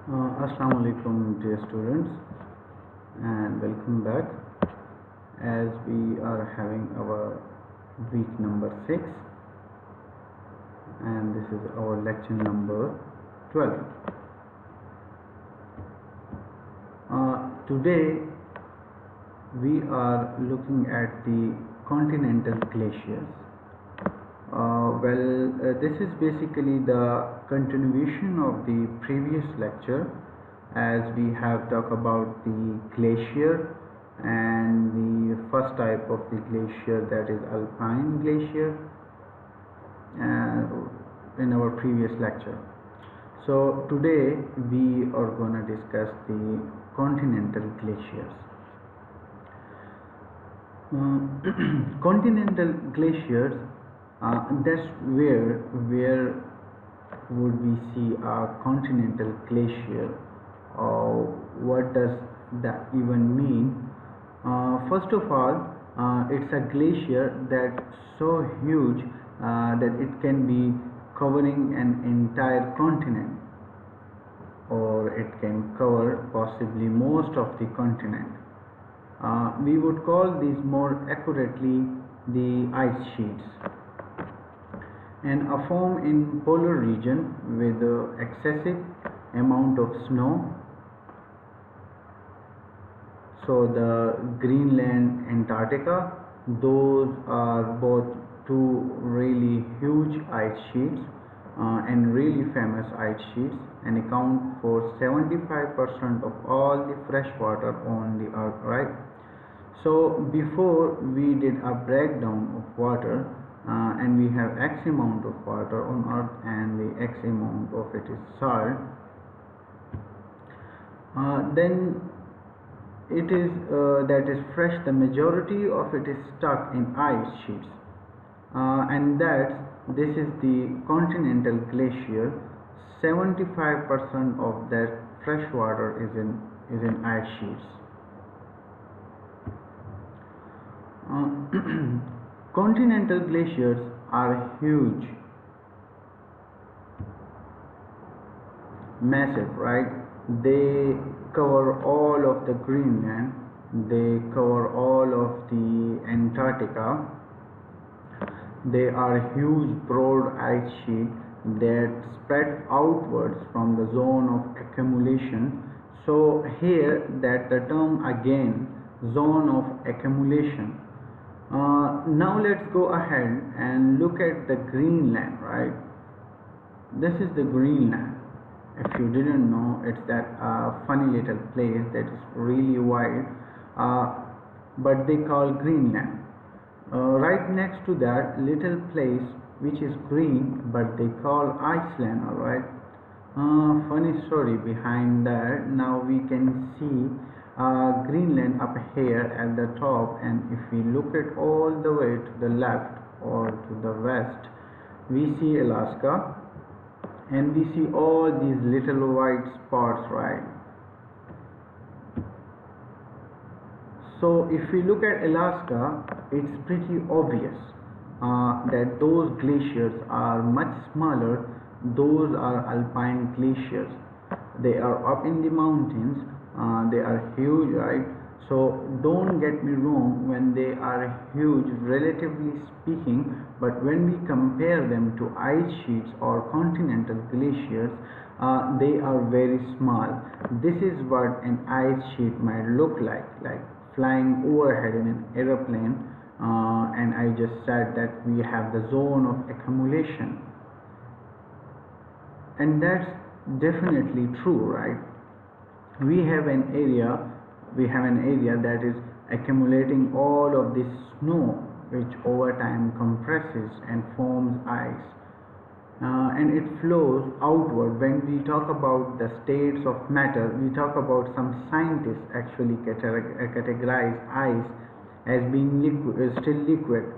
Assalamu alaikum dear students, and welcome back as we are having our week number 6 and this is our lecture number 12. Today we are looking at the continental glaciers. This is basically the continuation of the previous lecture, as we have talked about the glacier and the first type of the glacier, that is alpine glacier, in our previous lecture. So today we are going to discuss the continental glaciers. Continental glaciers, that's where would we see a continental glacier, or what does that even mean? First of all, it's a glacier that's so huge that it can be covering an entire continent, or it can cover possibly most of the continent. We would call these more accurately the ice sheets, and a form in polar region with excessive amount of snow. So the Greenland, Antarctica, those are both two really huge ice sheets and really famous ice sheets, and account for 75% of all the fresh water on the earth, right? So before we did a breakdown of water, and we have X amount of water on earth and the X amount of it is salt, then it is that is fresh, the majority of it is stuck in ice sheets, and this is the continental glacier. 75% of that fresh water is in ice sheets. Continental glaciers are huge, massive, right? They cover all of the Greenland, they cover all of the Antarctica. They are huge broad ice sheet that spread outwards from the zone of accumulation. So here that the term again, zone of accumulation. Now let's go ahead and look at the Greenland, right? This is the Greenland. If you didn't know, it's that funny little place that is really wide, but they call Greenland. Right next to that little place which is green, but they call Iceland, alright? Funny story behind that. Now we can see Greenland up here at the top, and if we look at all the way to the left or to the west, we see Alaska, and we see all these little white spots, right? So if we look at Alaska, it's pretty obvious that those glaciers are much smaller. Those are alpine glaciers. They are up in the mountains. They are huge, right? So don't get me wrong, when they are huge relatively speaking, but when we compare them to ice sheets or continental glaciers, they are very small. This is what an ice sheet might look like flying overhead in an aeroplane, and I just said that we have the zone of accumulation, and that's definitely true, right? We have an area that is accumulating all of this snow, which over time compresses and forms ice, and it flows outward. When we talk about the states of matter, we talk about, some scientists actually categorize ice as being still liquid,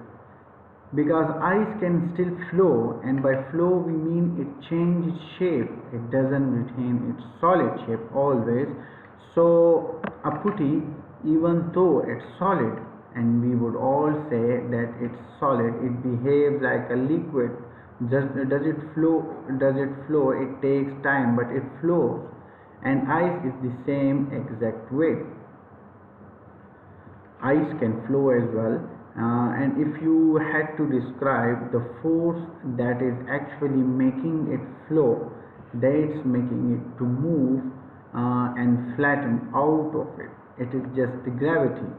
because ice can still flow, and by flow we mean it changes shape. It doesn't retain its solid shape always. So a putty, even though it's solid, and we would all say that it's solid, it behaves like a liquid. Does it flow? It takes time, but it flows. and ice is the same exact way. Ice can flow as well, and if you had to describe the force that is actually making it flow, that's making it to move and flatten out of it, it is just the gravity.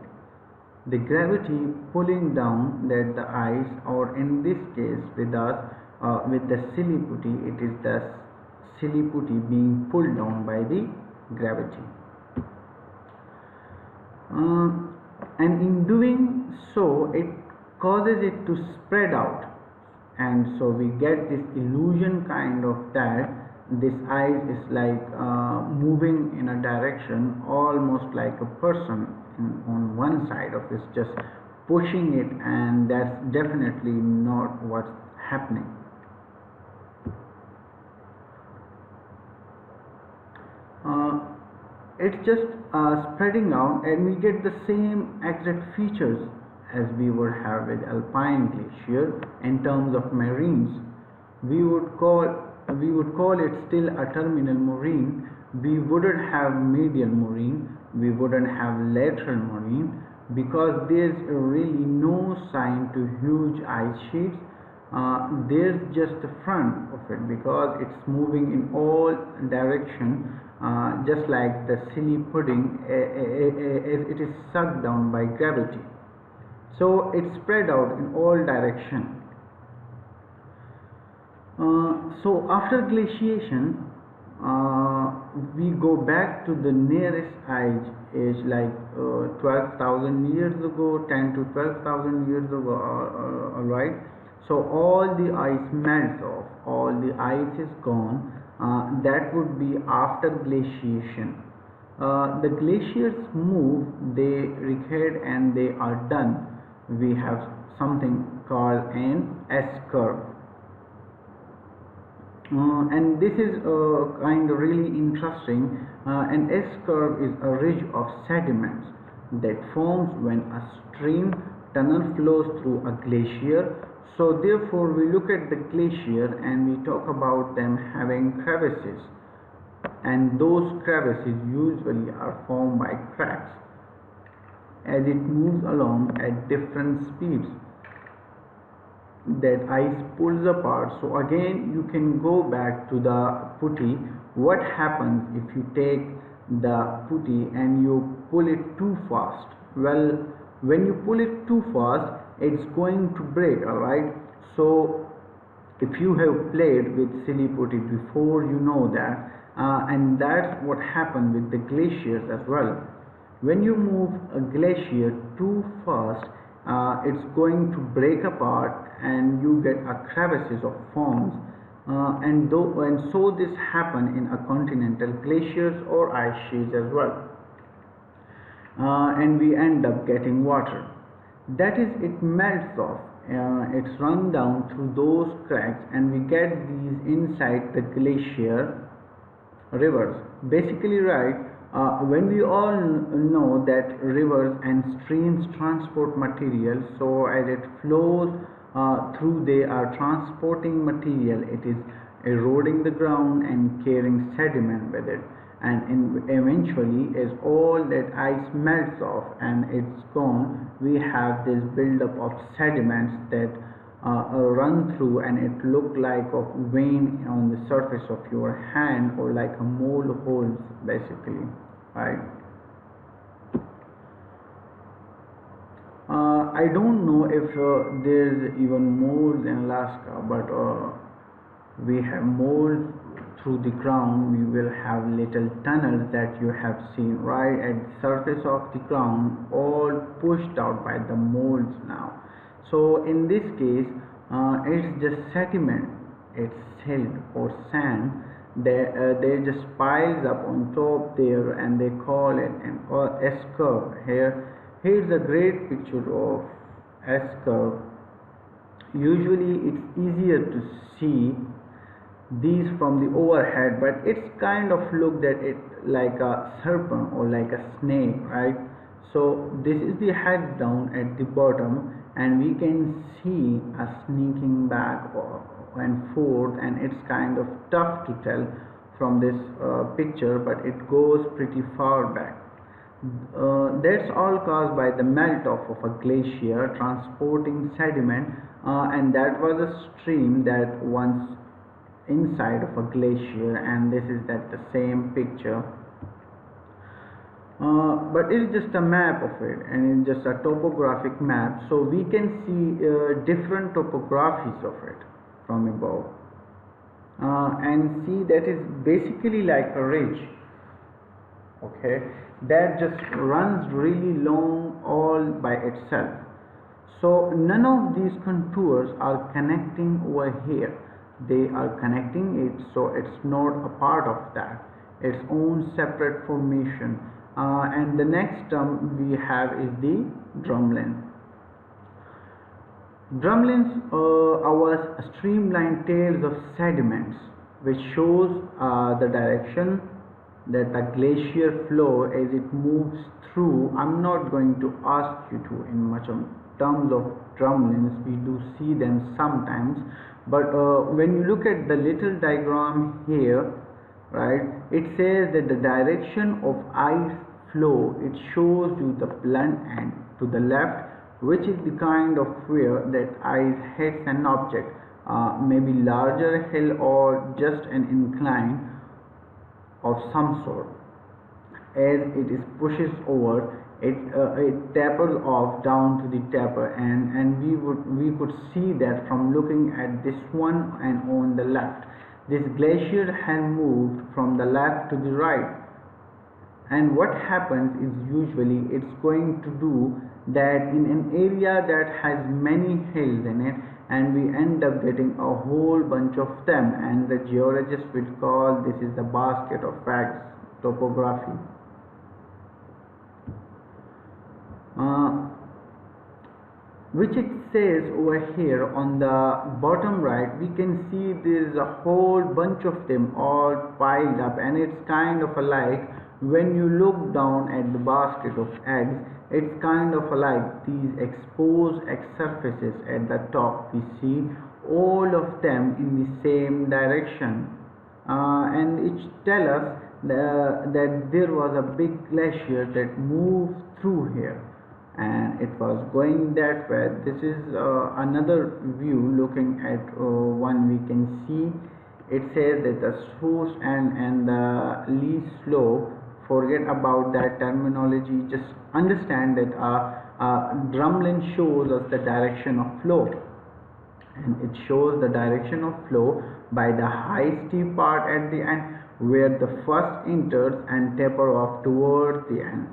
The gravity pulling down that the ice, or in this case with us, with the silly putty, it is the silly putty being pulled down by the gravity. And in doing so, it causes it to spread out, and so we get this illusion kind of that this ice is like moving in a direction almost like a person on one side of it just pushing it, and that's definitely not what's happening. uh, it's just spreading out, and we get the same exact features as we would have with alpine glacier. In terms of marines, we would call it still a terminal moraine. We wouldn't have medial moraine, we wouldn't have lateral moraine, because there's really no sign to huge ice sheets. There's just the front of it, because it's moving in all direction, just like the silly pudding, as it is sucked down by gravity. So it's spread out in all direction. So after glaciation, we go back to the nearest ice age, like 12,000 years ago, 10 to 12,000 years ago, alright. So all the ice melts off, all the ice is gone. That would be after glaciation. The glaciers move, they recede, and they are done. We have something called an S-curve. And this is kind of really interesting. An S-curve is a ridge of sediments that forms when a stream tunnel flows through a glacier. So therefore we look at the glacier and we talk about them having crevices, and those crevices usually are formed by cracks as it moves along at different speeds. That ice pulls apart. So again, you can go back to the putty. What happens if you take the putty and you pull it too fast? Well, when you pull it too fast, it's going to break, alright. So if you have played with silly putty before, you know that, and that's what happened with the glaciers as well. When you move a glacier too fast, it's going to break apart, and you get a crevices of forms, and so this happen in a continental glaciers or ice sheets as well, and we end up getting water. That is, it melts off, it's run down through those cracks, and we get these inside the glacier rivers. Basically, right, when we all know that rivers and streams transport material, so as it flows through, they are transporting material. It is eroding the ground and carrying sediment with it, and eventually as all that ice melts off and it's gone, we have this buildup of sediments that run through, and it look like a vein on the surface of your hand, or like a mole holes basically, right? I don't know if there's even moles in Alaska, but we have moles through the ground. We will have little tunnels that you have seen right at the surface of the ground, all pushed out by the moles now. So in this case, it's just sediment, it's silt or sand. They just piles up on top there, and they call it an S-curve. Here's a great picture of S-curve. Usually it's easier to see these from the overhead, but it's kind of looked at it like a serpent or like a snake, right? So this is the head down at the bottom, and we can see a sneaking back and forth, and it's kind of tough to tell from this picture, but it goes pretty far back. That's all caused by the melt off of a glacier transporting sediment, and that was a stream that once inside of a glacier, and this is that the same picture. But it's just a map of it, and it's just a topographic map, so we can see different topographies of it from above, and see that is basically like a ridge, okay, that just runs really long all by itself. So none of these contours are connecting over here, they are connecting it, so it's not a part of that, its own separate formation. And the next term we have is the drumlin. Drumlins are streamlined tails of sediments, which shows the direction that the glacier flow as it moves through. I'm not going to ask you to in much of terms of drumlins, we do see them sometimes, but when you look at the little diagram here, right, it says that the direction of ice flow, it shows you the blunt end to the left, which is the kind of where that ice hits an object, maybe larger hill or just an incline of some sort. As it is pushes over, it tapers off down to the taper, and we could see that from looking at this one and on the left. This glacier has moved from the left to the right, and what happens is usually it's going to do that in an area that has many hills in it, and we end up getting a whole bunch of them, and the geologists will call this is the basket of facts topography. Which it says over here on the bottom right, we can see there is a whole bunch of them all piled up, and it's kind of like when you look down at the basket of eggs, it's kind of like these exposed egg surfaces at the top. We see all of them in the same direction, and it tells us that there was a big glacier that moved through here, and it was going that way. This is another view looking at one we can see. It says that the source and the least slope, forget about that terminology, just understand that drumlin shows us the direction of flow, and it shows the direction of flow by the high steep part at the end where the first enters and taper off towards the end.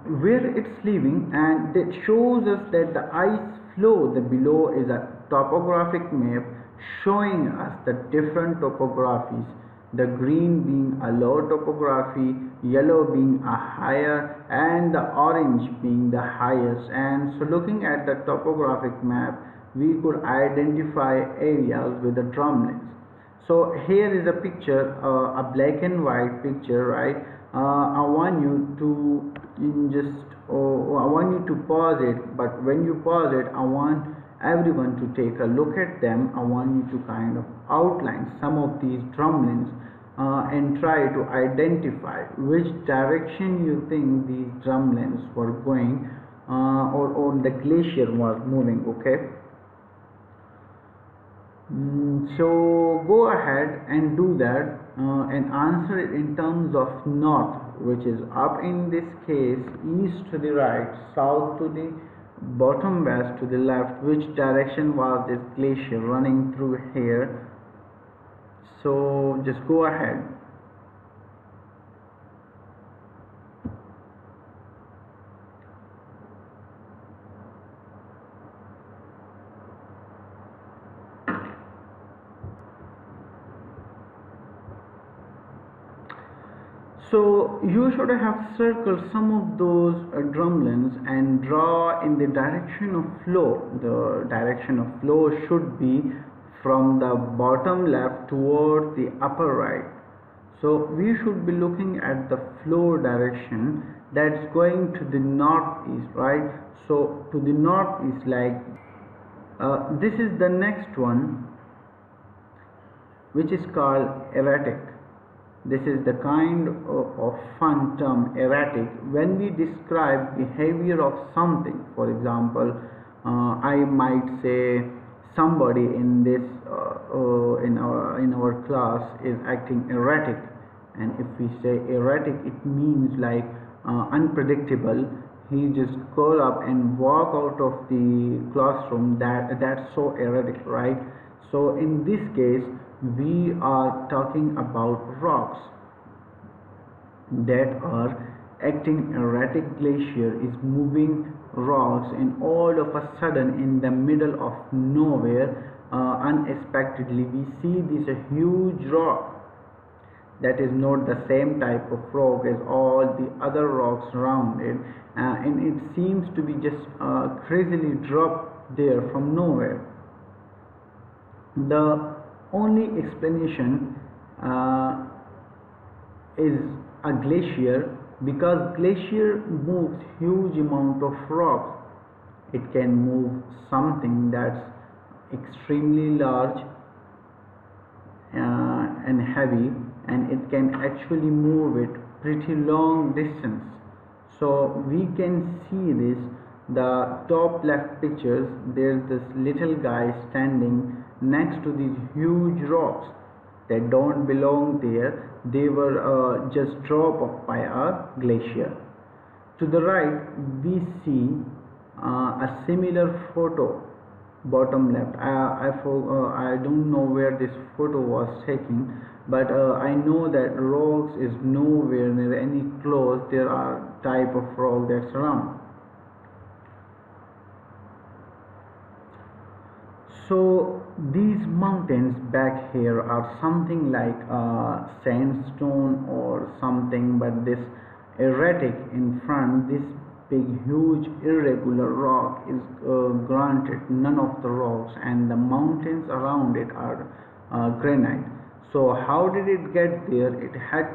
Where it's leaving, and it shows us that the ice flow the below is a topographic map showing us the different topographies, the green being a low topography, yellow being a higher, and the orange being the highest. And so looking at the topographic map, we could identify areas with the drumlins. So here is a picture, a black and white picture, right? I want you to I want you to pause it, but when you pause it, I want everyone to take a look at them. I want you to kind of outline some of these drumlins and try to identify which direction you think these drumlins were going, or the glacier was moving, okay? So go ahead and do that and answer it in terms of north, which is up in this case, east to the right, south to the bottom, west to the left. Which direction was this glacier running through here? So just go ahead. So you should have circled some of those drumlins and draw in the direction of flow. The direction of flow should be from the bottom left towards the upper right. So we should be looking at the flow direction that's going to the northeast, right? So to the northeast, like This is the next one, which is called erratic. This is the kind of fun term, erratic, when we describe behavior of something. For example, I might say somebody in this in our class is acting erratic, and if we say erratic, it means like unpredictable. He just curl up and walk out of the classroom. That's so erratic, right? So in this case, we are talking about rocks that are acting erratic. Glacier is moving rocks, and all of a sudden, in the middle of nowhere, unexpectedly, we see this huge rock that is not the same type of rock as all the other rocks around it, and it seems to be just crazily dropped there from nowhere. The only explanation is a glacier, because glacier moves huge amount of rocks. It can move something that's extremely large and heavy, and it can actually move it pretty long distance. So we can see this, the top left pictures, there's this little guy standing next to these huge rocks that don't belong there. They were just dropped off by a glacier. To the right, we see a similar photo, bottom left. I don't know where this photo was taken, but I know that rocks is nowhere near any close. There are type of rock that's around. So these mountains back here are something like sandstone or something, but this erratic in front, this big huge irregular rock is granted none of the rocks, and the mountains around it are granite. So how did it get there? It had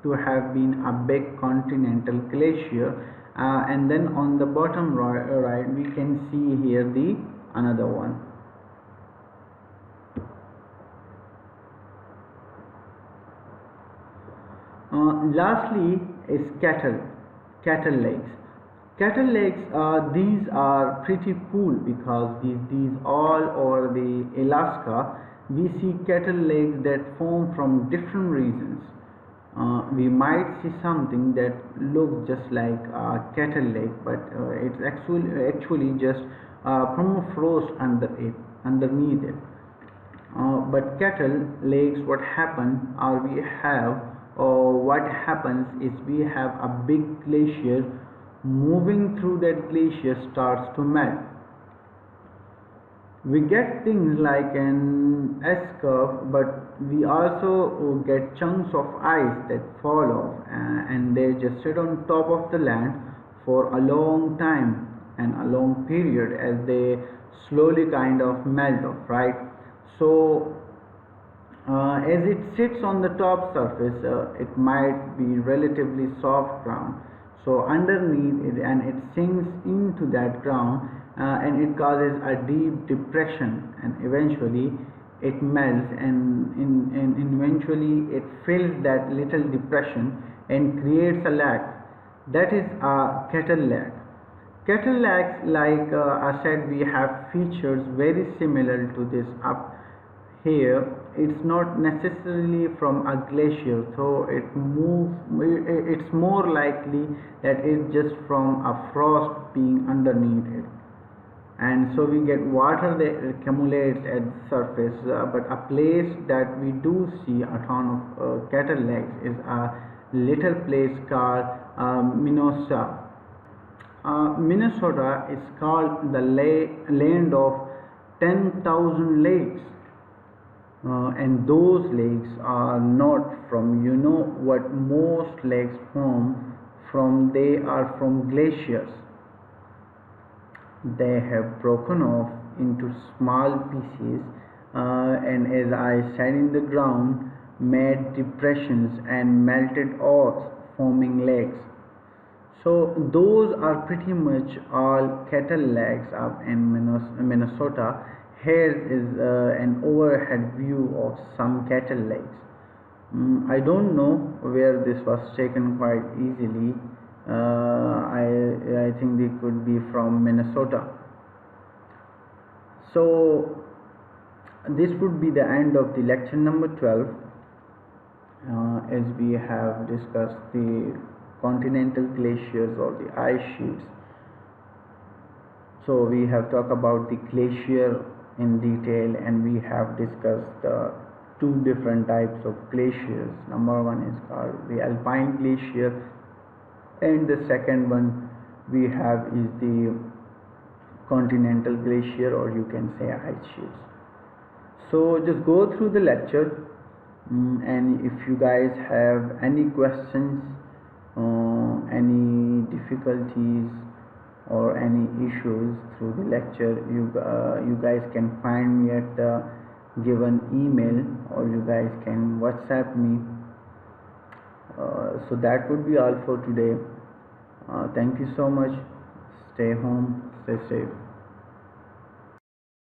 to have been a big continental glacier, and then on the bottom right we can see here the another one. Lastly is cattle lakes. Cattle lakes, these are pretty cool because these all over the Alaska. We see cattle lakes that form from different regions. We might see something that looks just like a cattle lake, but it's actually just permafrost underneath it. But cattle lakes, what happens is we have a big glacier. Moving through that glacier starts to melt. We get things like an S curve, but we also get chunks of ice that fall off, and they just sit on top of the land for a long time and a long period as they slowly kind of melt off, right? So as it sits on the top surface, it might be relatively soft ground. So underneath it, and it sinks into that ground, and it causes a deep depression, and eventually it melts, and eventually it fills that little depression and creates a lake. That is a cattle lake. Cattle lakes, like I said, we have features very similar to this up here. It's not necessarily from a glacier, so it's more likely that it's just from a frost being underneath it, and so we get water that accumulates at the surface. But a place that we do see a ton of cattle lakes is a little place called Minnesota. Minnesota is called the land of 10,000 lakes. And those lakes are not from, what most lakes form from. They are from glaciers. They have broken off into small pieces, and as I said, in the ground, made depressions and melted off, forming lakes. So those are pretty much all cattle lakes up in Minnesota. Here is an overhead view of some cattle lakes. I don't know where this was taken quite easily. I think they could be from Minnesota. So this would be the end of the lecture number 12, as we have discussed the continental glaciers or the ice sheets. So we have talked about the glacier in detail, and we have discussed two different types of glaciers. Number one is called the alpine glacier, and the second one we have is the continental glacier, or you can say ice sheets. So just go through the lecture, and if you guys have any questions, any difficulties or any issues through the lecture, you guys can find me at the given email, or you guys can WhatsApp me. So that would be all for today. Thank you so much. Stay home, stay safe.